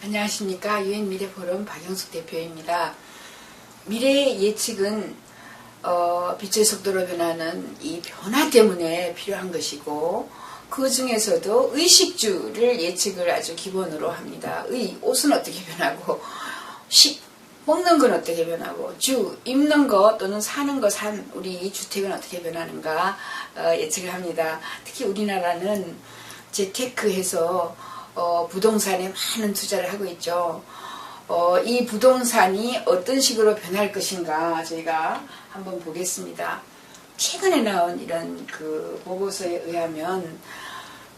안녕하십니까. 유엔미래포럼 박영숙 대표입니다. 미래의 예측은 빛의 속도로 변하는 이 변화 때문에 필요한 것이고, 그 중에서도 의식주를 예측을 아주 기본으로 합니다. 옷은 어떻게 변하고, 먹는 건 어떻게 변하고, 입는 것 또는 사는 것, 우리 주택은 어떻게 변하는가 예측을 합니다. 특히 우리나라는 재테크해서 부동산에 많은 투자를 하고 있죠. 이 부동산이 어떤 식으로 변할 것인가 저희가 한번 보겠습니다. 최근에 나온 이런 그 보고서에 의하면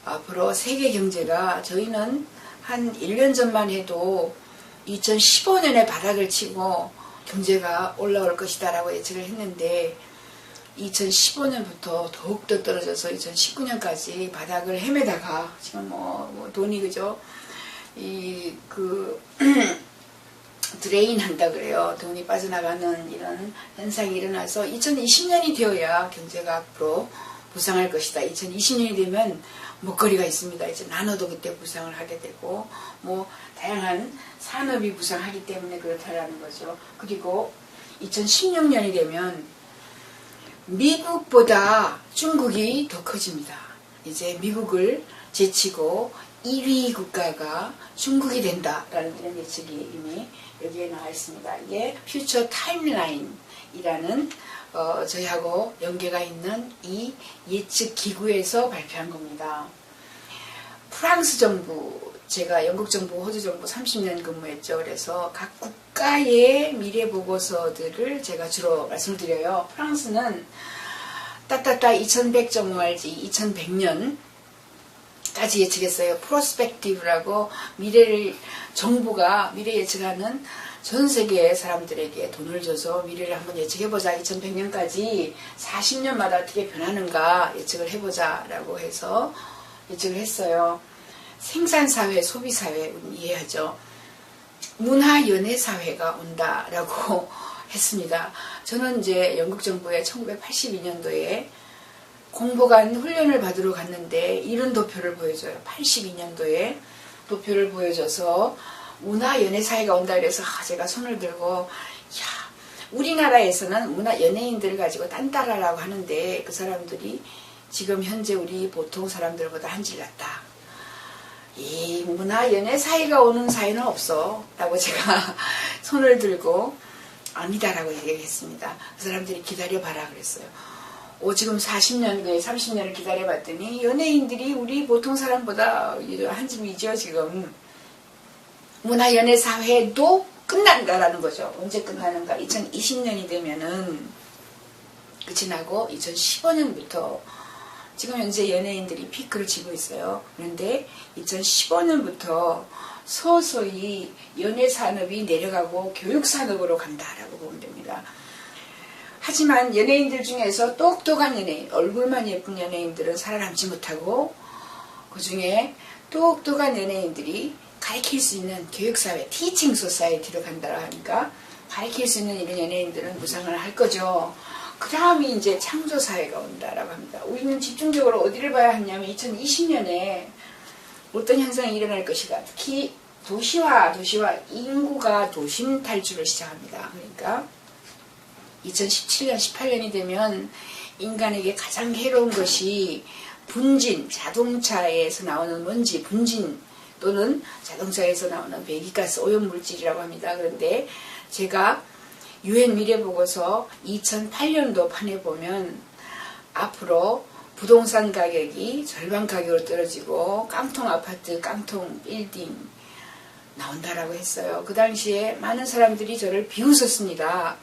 앞으로 세계 경제가 저희는 한 1년 전만 해도 2015년에 바닥을 치고 경제가 올라올 것이다 라고 예측을 했는데 2015년부터 더욱더 떨어져서 2019년까지 바닥을 헤매다가 지금 돈이 그죠? 드레인 한다 그래요. 돈이 빠져나가는 이런 현상이 일어나서 2020년이 되어야 경제가 앞으로 부상할 것이다. 2020년이 되면 먹거리가 있습니다. 이제 나눠도 그때 부상을 하게 되고 다양한 산업이 부상하기 때문에 그렇다라는 거죠. 그리고 2016년이 되면 미국보다 중국이 더 커집니다. 이제 미국을 제치고 2위 국가가 중국이 된다라는 이런 예측이 이미 여기에 나와 있습니다. 이게 퓨처 타임라인이라는 저희하고 연계가 있는 이 예측 기구에서 발표한 겁니다. 프랑스 정부, 제가 영국 정부, 호주 정부 30년 근무했죠. 그래서 각 국가의 미래 보고서들을 제가 주로 말씀드려요. 프랑스는 따따따 2100 정도할지 2100년까지 예측했어요. 프로스펙티브라고 정부가 미래 예측하는 전 세계 사람들에게 돈을 줘서 미래를 한번 예측해보자. 2100년까지 40년마다 어떻게 변하는가 예측을 해보자 라고 해서 예측을 했어요. 생산사회, 소비사회 이해하죠. 문화연예사회가 온다라고 했습니다. 저는 이제 영국 정부에 1982년도에 공보관 훈련을 받으러 갔는데 이런 도표를 보여줘요. 82년도에 도표를 보여줘서 문화연예사회가 온다 그래서 제가 손을 들고 우리나라에서는 문화연예인들을 가지고 딴따라라고 하는데 그 사람들이 지금 현재 우리 보통 사람들보다 한질 낫다. 이 문화연예사회가 오는 사회는 없어 라고 제가 손을 들고 아니다라고 얘기했습니다. 그 사람들이 기다려봐라 그랬어요. 지금 40년, 30년을 기다려봤더니 연예인들이 우리 보통 사람보다 한 줌이죠 지금. 문화연예사회도 끝난다라는 거죠. 언제 끝나는가? 2020년이 되면은 끝이 나고 2015년부터 지금 현재 연예인들이 피크를 치고 있어요. 그런데 2015년부터 서서히 연예산업이 내려가고 교육산업으로 간다라고 보면 됩니다. 하지만 연예인들 중에서 똑똑한 연예인, 얼굴만 예쁜 연예인들은 살아남지 못하고 그 중에 똑똑한 연예인들이 가르칠 수 있는 교육사회, 티칭 소사이티로 간다고 하니까 가르칠 수 있는 이런 연예인들은 무상을 할 거죠. 그 다음이 이제 창조사회가 온다라고 합니다. 우리는 집중적으로 어디를 봐야 하냐면 2020년에 어떤 현상이 일어날 것이다. 특히 도시화 인구가 도심 탈출을 시작합니다. 그러니까 2017년, 18년이 되면 인간에게 가장 해로운 것이 분진, 자동차에서 나오는 먼지, 분진 또는 자동차에서 나오는 배기가스 오염물질이라고 합니다. 그런데 제가 유엔 미래보고서 2008년도 판에 보면 앞으로 부동산 가격이 절반 가격으로 떨어지고 깡통 아파트, 깡통 빌딩 나온다라고 했어요. 그 당시에 많은 사람들이 저를 비웃었습니다.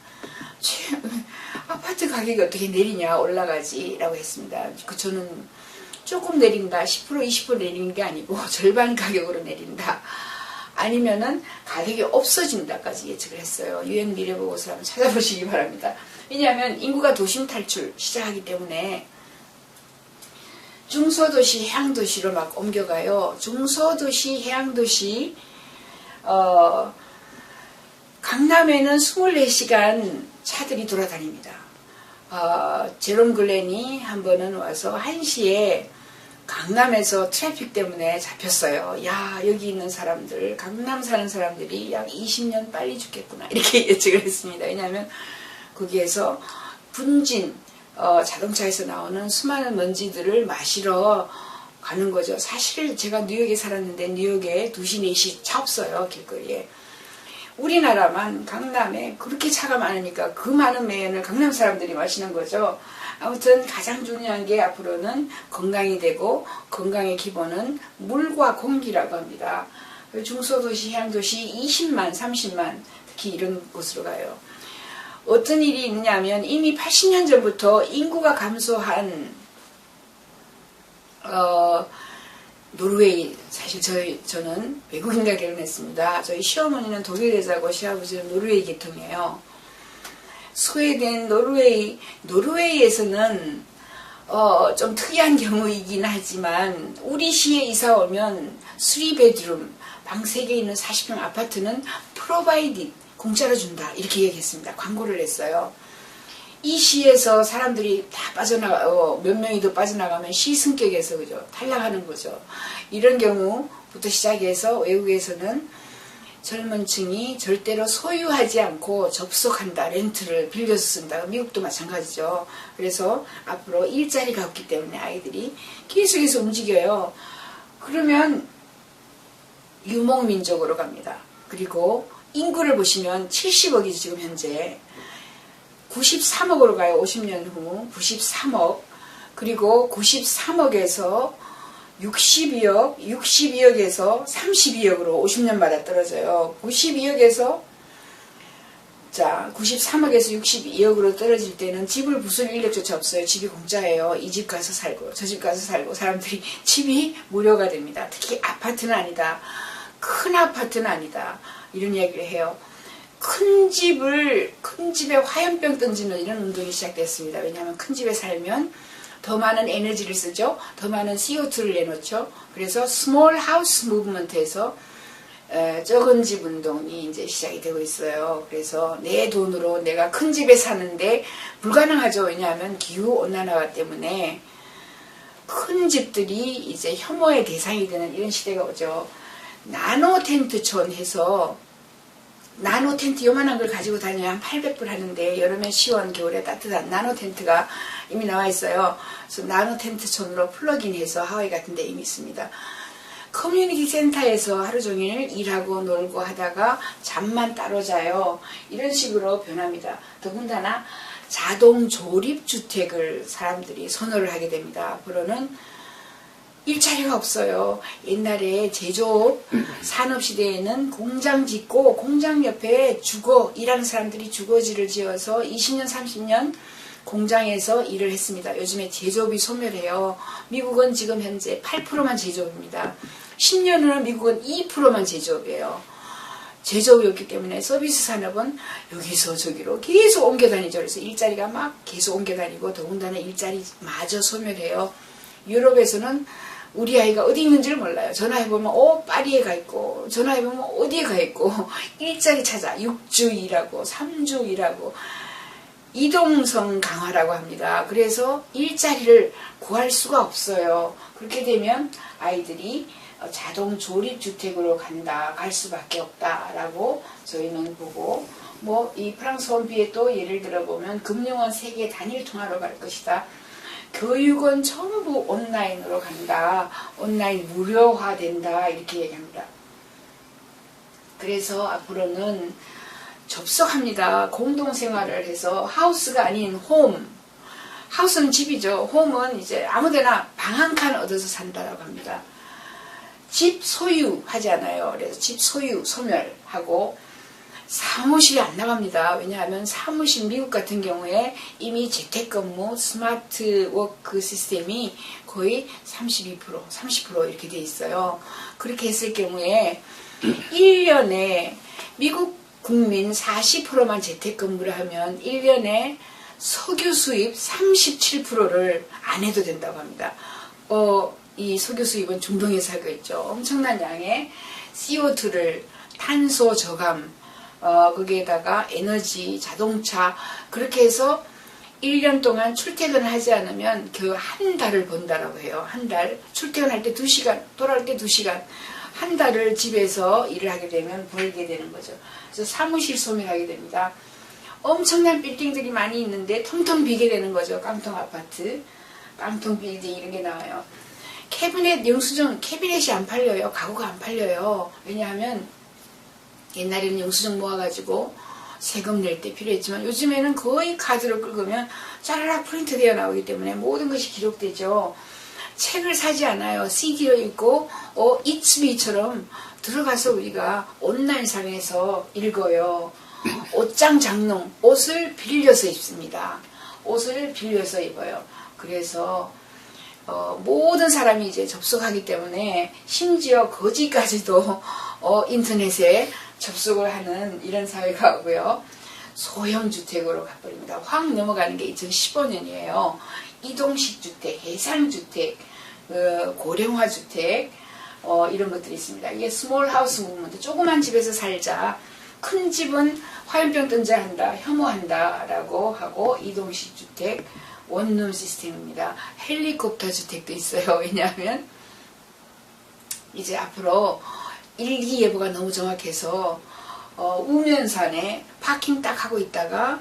아파트 가격이 어떻게 내리냐 올라가지 라고 했습니다. 저는 조금 내린다 10% 20% 내리는 게 아니고 절반 가격으로 내린다 아니면은 가격이 없어진다까지 예측을 했어요. 유엔 미래보고서 한번 찾아보시기 바랍니다. 왜냐하면 인구가 도심 탈출 시작하기 때문에 중소도시 해양도시로 막 옮겨가요. 중소도시 해양도시 강남에는 24시간 차들이 돌아다닙니다. 제롬 글렌이 한 번은 와서 1시에 강남에서 트래픽 때문에 잡혔어요. 야, 여기 있는 사람들, 강남 사는 사람들이 약 20년 빨리 죽겠구나. 이렇게 예측을 했습니다. 왜냐하면 거기에서 분진, 자동차에서 나오는 수많은 먼지들을 마시러 가는 거죠. 사실 제가 뉴욕에 살았는데 뉴욕에 2시, 4시 차 없어요. 길거리에. 우리나라만 강남에 그렇게 차가 많으니까 그 많은 매연을 강남 사람들이 마시는 거죠. 아무튼 가장 중요한 게 앞으로는 건강이 되고 건강의 기본은 물과 공기라고 합니다. 중소도시, 향도시 20만, 30만 특히 이런 곳으로 가요. 어떤 일이 있느냐면 이미 80년 전부터 인구가 감소한 노르웨이, 사실 저는 외국인과 결혼했습니다. 저희 시어머니는 독일 여자고 시아버지는 노르웨이 계통이에요. 스웨덴, 노르웨이에서는 좀 특이한 경우이긴 하지만 우리 시에 이사 오면 3베드룸, 방 3개 있는 40평 아파트는 프로바이디, 공짜로 준다 이렇게 얘기했습니다. 광고를 냈어요. 이 시에서 사람들이 다 몇 명이 더 빠져나가면 시 승격에서 그죠 탈락하는 거죠. 이런 경우부터 시작해서 외국에서는 젊은 층이 절대로 소유하지 않고 접속한다. 렌트를 빌려서 쓴다. 미국도 마찬가지죠. 그래서 앞으로 일자리가 없기 때문에 아이들이 계속해서 움직여요. 그러면 유목민족으로 갑니다. 그리고 인구를 보시면 70억이죠. 지금 현재 93억으로 가요. 50년 후 93억. 그리고 93억에서 62억에서 32억으로 50년마다 떨어져요. 92억에서 93억에서 62억으로 떨어질 때는 집을 부술 인력조차 없어요. 집이 공짜예요. 이 집 가서 살고 저 집 가서 살고 사람들이 집이 무료가 됩니다. 특히 아파트는 아니다. 큰 아파트는 아니다. 이런 이야기를 해요. 큰 집에 화염병 던지는 이런 운동이 시작됐습니다. 왜냐하면 큰 집에 살면 더 많은 에너지를 쓰죠. 더 많은 CO2를 내놓죠. 그래서 스몰 하우스 무브먼트에서 적은 집 운동이 이제 시작이 되고 있어요. 그래서 내 돈으로 내가 큰 집에 사는데 불가능하죠. 왜냐하면 기후 온난화 때문에 큰 집들이 이제 혐오의 대상이 되는 이런 시대가 오죠. 나노 텐트촌 해서 나노 텐트 요만한 걸 가지고 다녀야 한 800불 하는데 여름에 시원 겨울에 따뜻한 나노 텐트가 이미 나와 있어요. 그래서 나노 텐트촌으로 플러그인해서 하와이 같은 데 이미 있습니다. 커뮤니티 센터에서 하루 종일 일하고 놀고 하다가 잠만 따로 자요. 이런 식으로 변합니다. 더군다나 자동 조립주택을 사람들이 선호를 하게 됩니다. 앞으로는 일자리가 없어요. 옛날에 제조업 산업시대에는 공장 짓고 공장 옆에 일하는 사람들이 주거지를 지어서 20년 30년 공장에서 일을 했습니다. 요즘에 제조업이 소멸해요. 미국은 지금 현재 8%만 제조업입니다. 10년 후는 미국은 2%만 제조업이에요. 제조업이 없기 때문에 서비스 산업은 여기서 저기로 계속 옮겨다니죠. 그래서 일자리가 막 계속 옮겨다니고 더군다나 일자리마저 소멸해요. 유럽에서는 우리 아이가 어디 있는지를 몰라요. 전화해보면 파리에 가 있고 전화해보면 어디에 가 있고 일자리 찾아 6주 일하고 3주 일하고 이동성 강화라고 합니다. 그래서 일자리를 구할 수가 없어요. 그렇게 되면 아이들이 자동 조립주택으로 갈 수밖에 없다라고 저희는 보고 이 프랑스 원피에 또 예를 들어보면 금융원 세계 단일 통화로 갈 것이다. 교육은 전부 온라인으로 간다. 온라인 무료화된다. 이렇게 얘기합니다. 그래서 앞으로는 접속합니다. 공동생활을 해서 하우스가 아닌 홈. 하우스는 집이죠. 홈은 이제 아무데나 방 한 칸 얻어서 산다라고 합니다. 집 소유하지 않아요. 그래서 집 소멸하고 사무실이 안 나갑니다. 왜냐하면 사무실 미국 같은 경우에 이미 재택근무 스마트 워크 시스템이 거의 32%, 30% 이렇게 돼 있어요. 그렇게 했을 경우에 1년에 미국 국민 40%만 재택근무를 하면 1년에 석유 수입 37%를 안 해도 된다고 합니다. 이 석유 수입은 중동에서 하고 있죠. 엄청난 양의 CO2를 탄소 저감 거기에다가 에너지, 자동차 그렇게 해서 1년 동안 출퇴근을 하지 않으면 그 한 달을 번다라고 해요. 한 달. 출퇴근할 때 2시간, 돌아올 때 2시간. 한 달을 집에서 일을 하게 되면 벌게 되는 거죠. 그래서 사무실 소멸하게 됩니다. 엄청난 빌딩들이 많이 있는데 텅텅 비게 되는 거죠. 깡통 아파트, 깡통 빌딩 이런 게 나와요. 캐비넷 영수증, 캐비넷이 안 팔려요. 가구가 안 팔려요. 왜냐하면 옛날에는 영수증 모아가지고 세금 낼 때 필요했지만 요즘에는 거의 카드로 긁으면 짜라락 프린트 되어 나오기 때문에 모든 것이 기록되죠. 책을 사지 않아요. CD로 읽고 이츠비처럼 들어가서 우리가 온라인상에서 읽어요. 옷장 장롱, 옷을 빌려서 입습니다. 옷을 빌려서 입어요. 그래서 모든 사람이 이제 접속하기 때문에 심지어 거지까지도 인터넷에 접속을 하는 이런 사회가 오고요. 소형주택으로 가버립니다. 확 넘어가는 게 2015년이에요. 이동식 주택, 해상주택, 고령화주택 이런 것들이 있습니다. 이게 스몰 하우스 무브먼트, 조그만 집에서 살자, 큰 집은 화염병 던져야 한다, 혐오한다 라고 하고 이동식 주택, 원룸 시스템입니다. 헬리콥터 주택도 있어요. 왜냐하면 이제 앞으로 일기예보가 너무 정확해서 우면산에 파킹 딱 하고 있다가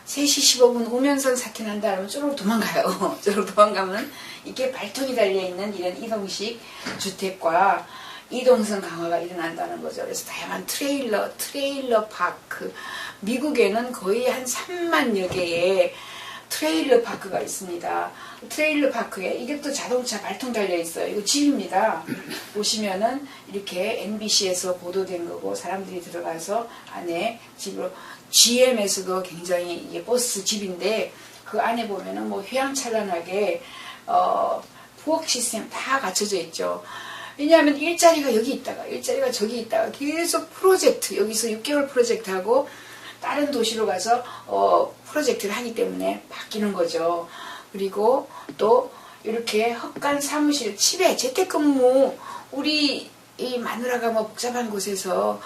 3시 15분 우면산 사태 난다 하면 쪼르륵 도망가요. 쪼르륵 도망가면 이게 발통이 달려있는 이런 이동식 주택과 이동성 강화가 일어난다는 거죠. 그래서 다양한 트레일러 파크, 미국에는 거의 한 3만여 개의 트레일러 파크가 있습니다. 트레일러 파크에 이게 또 자동차 발통 달려 있어요. 이거 집입니다. 보시면은 이렇게 MBC에서 보도된 거고 사람들이 들어가서 안에 집으로 GM에서도 굉장히 이게 버스 집인데 그 안에 보면은 뭐 휘황찬란하게 부엌 시스템 다 갖춰져 있죠. 왜냐하면 일자리가 여기 있다가 일자리가 저기 있다가 계속 프로젝트 여기서 6개월 프로젝트하고 다른 도시로 가서 프로젝트를 하기 때문에 바뀌는 거죠. 그리고 또 이렇게 헛간 사무실, 집에 재택근무, 우리 이 마누라가 뭐 복잡한 곳에서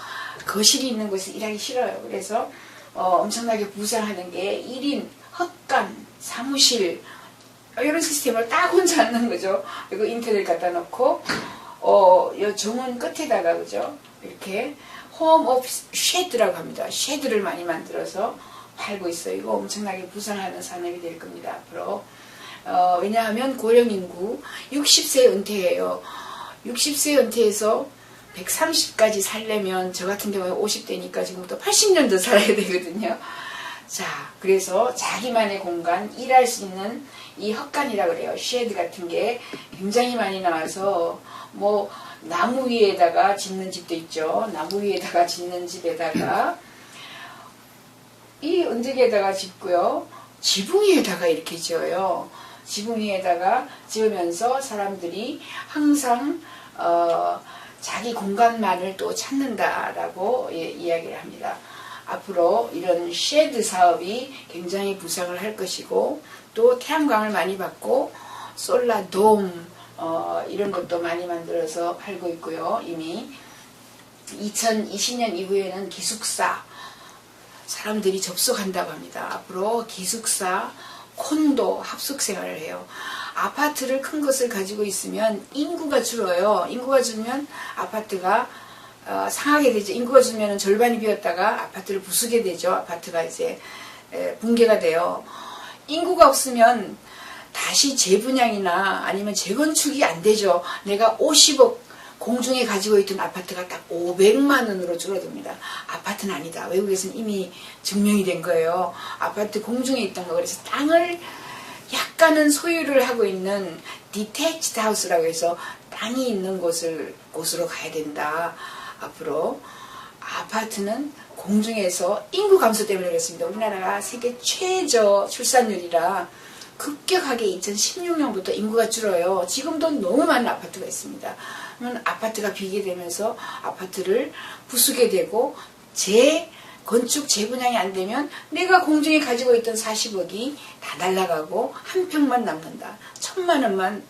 거실이 있는 곳에서 일하기 싫어요. 그래서 엄청나게 부상하는 게 1인 헛간 사무실 이런 시스템을 딱 혼자 하는 거죠. 그리고 인터넷 갖다 놓고 요 정원 끝에다가 그죠? 이렇게 홈 오피스 쉐드라고 합니다. 쉐드를 많이 만들어서 팔고 있어요. 이거 엄청나게 부상하는 산업이 될 겁니다. 앞으로. 왜냐하면 고령인구 60세 은퇴예요. 60세 은퇴해서 130까지 살려면 저 같은 경우에 50대니까 지금부터 80년 더 살아야 되거든요. 자, 그래서 자기만의 공간, 일할 수 있는 이 헛간이라고 그래요. 쉐드 같은 게 굉장히 많이 나와서 뭐 나무 위에다가 짓는 집도 있죠. 나무 위에다가 짓는 집에다가 이 언덕에다가 짓고요. 지붕 위에다가 이렇게 지어요. 지붕 위에다가 지으면서 사람들이 항상 자기 공간만을 또 찾는다라고 이야기를 합니다. 앞으로 이런 쉐드 사업이 굉장히 부상을 할 것이고 또 태양광을 많이 받고 솔라돔 이런 것도 많이 만들어서 팔고 있고요. 이미 2020년 이후에는 기숙사 사람들이 접속한다고 합니다. 앞으로 기숙사, 콘도 합숙 생활을 해요. 아파트를 큰 것을 가지고 있으면 인구가 줄어요. 인구가 줄면 아파트가 상하게 되죠. 인구가 줄면 절반이 비었다가 아파트를 부수게 되죠. 아파트가 이제 붕괴가 돼요. 인구가 없으면 다시 재분양이나 아니면 재건축이 안 되죠. 내가 50억 공중에 가지고 있던 아파트가 딱 500만 원으로 줄어듭니다. 아파트는 아니다. 외국에서는 이미 증명이 된 거예요. 아파트 공중에 있던 거. 그래서 땅을 약간은 소유를 하고 있는 디태치드 하우스라고 해서 땅이 있는 곳으로 가야 된다. 앞으로 아파트는 공중에서 인구 감소 때문에 그렇습니다. 우리나라가 세계 최저 출산율이라 급격하게 2016년부터 인구가 줄어요. 지금도 너무 많은 아파트가 있습니다. 그러면 아파트가 비게 되면서 아파트를 부수게 되고 재건축 재분양이 안 되면 내가 공중에 가지고 있던 40억이 다 날아가고 한 평만 남는다. 1,000만 원만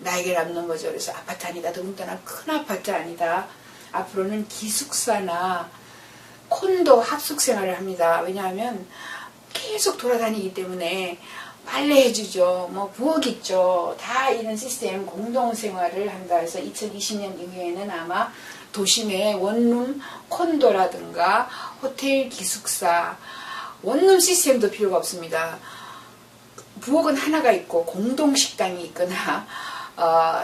나에게 남는 거죠. 그래서 아파트 아니다. 더군다나 큰 아파트 아니다. 앞으로는 기숙사나 콘도 합숙 생활을 합니다. 왜냐하면 계속 돌아다니기 때문에 빨래해주죠, 뭐 부엌 있죠, 다 이런 시스템 공동생활을 한다 해서 2020년 이후에는 아마 도심의 원룸 콘도라든가 호텔 기숙사 원룸 시스템도 필요가 없습니다. 부엌은 하나가 있고 공동식당이 있거나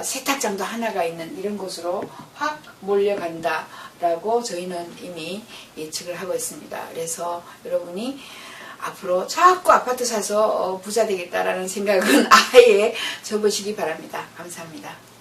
세탁장도 하나가 있는 이런 곳으로 확 몰려간다라고 저희는 이미 예측을 하고 있습니다. 그래서 여러분이 앞으로 자꾸 아파트 사서 부자 되겠다라는 생각은 아예 접으시기 바랍니다. 감사합니다.